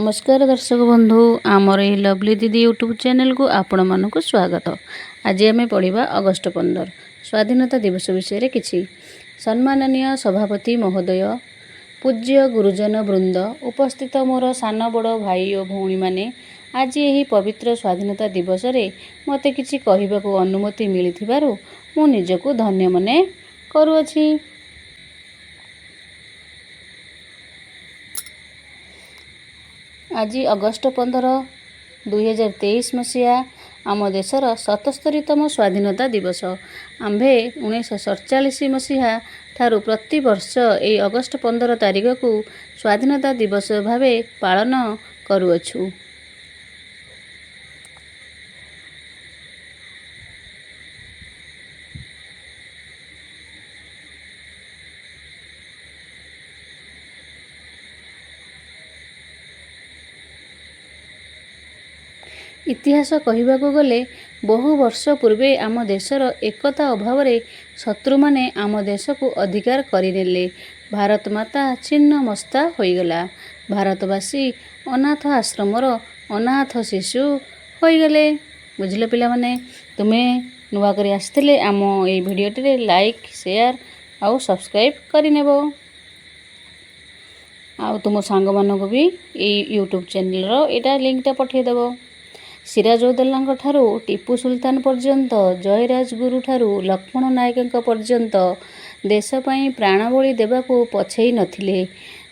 नमस्कार दर्शक बंधु आमर ये लवली दीदी यूट्यूब चैनल को आपण मानक स्वागत। आज आम पढ़ा अगस्ट 15 स्वाधीनता दिवस विषय किछि। सम्माननीय सभापति महोदय, पूज्य गुरुजन वृंद, उपस्थित मोर सान बड़ भाई और भौणी माने, आज यही पवित्र स्वाधीनता दिवस रे मते किछि कहिबाकू अनुमति मिलिथिबारु मु निजको धन्य मने करूअछि। आज अगस्ट 15 2023 मसीहा आम देशर 77तम स्वाधीनता दिवस। आम्भे 1947 मसीहा ठारू प्रति वर्ष ए अगस्ट 15 तारिख को स्वाधीनता दिवस भावे पालन करूअछु। इतिहास कहबाकू गले बहु वर्ष पूर्वे आम देशर एकता अभाव शत्रु माने आम देश को अधिकार करिनेले। भारत माता छिन्न मस्ता होईगला। भारतवासी अनाथ आश्रमर अनाथ शिशु होईगले। बुझिले पिला माने, तुमे नुआ करी आस्थिले आम ए भिडियोटी रे लाइक शेयर आउ सब्सक्राइब करिनेबो। आउ तुम सांग मानको भी ए यूट्यूब चैनल रो एटा लिंकटा पठे देबो। सिराजउद्दौला ठारू टीपू सुल्तान पर्यंत, जयराजगुरु ठारू लक्ष्मण नायक पर्यंत देश पई प्राणबली देवाकू पछेई नथिले।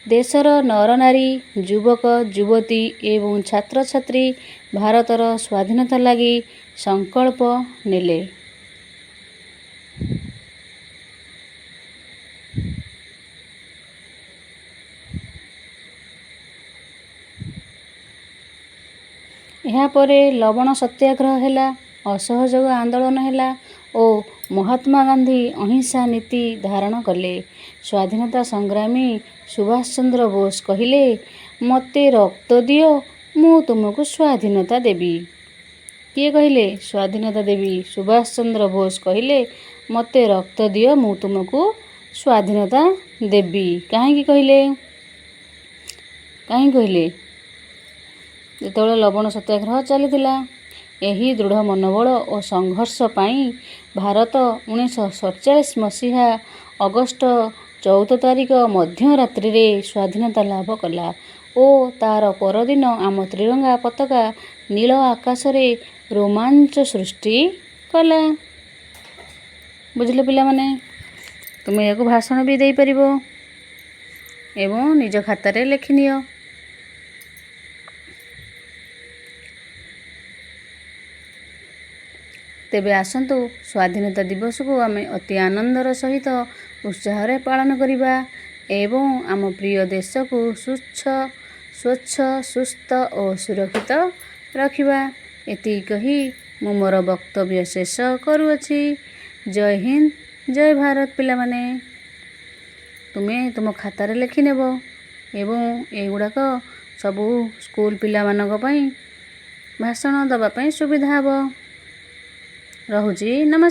देशर नरनारी, युवक युवती एवं छात्र छात्री भारतर स्वाधीनता लागि संकल्प नेले। यापर लवण सत्याग्रह हैला, असहयोग आंदोलन हैला और महात्मा गांधी अहिंसा नीति धारण कले। स्वाधीनता संग्रामी सुभाष चंद्र बोस कहिले, मते रक्त दियो मु तुमको स्वाधीनता देवी। किए कहिले? स्वाधीनता देवी सुभाष चंद्र बोस कहिले, मते रक्त दियो मु तुमको स्वाधीनता देवी। कहीं कहिले? कहीं कहिले? जेतबेले लवण सत्याग्रह चलीथिला। एही दृढ़ मनोबल और संघर्ष पाई भारत 1947 मसीहा अगस्ट 14 तारिख मध्यरात्रि रे स्वाधीनता लाभ कला और तार परदिन आम त्रिरंगा पताका नील आकाश रे रोमांच सृष्टि कला। बुझले पिला माने, तुम याको भाषण भी दे परिबो एवं निज खाता रे लिखि नियो। तेबे आसंतु स्वाधीनता दिवस को आम अति आनंदर सहित उत्साह रे पालन करिबा एवं आम प्रिय देश को स्वच्छ सुस्थ और सुरक्षित रखिबा। एति कही मु मोर वक्तव्य शेष करूअछि। जय हिंद, जय भारत। पिला माने, तुमे तुम खाता रे लिखि नेबो एवं एगुड़ाक सबू स्कूल पिला मानक पई भाषण दबा पई सुविधा हबो। रहुची। नमस्कार।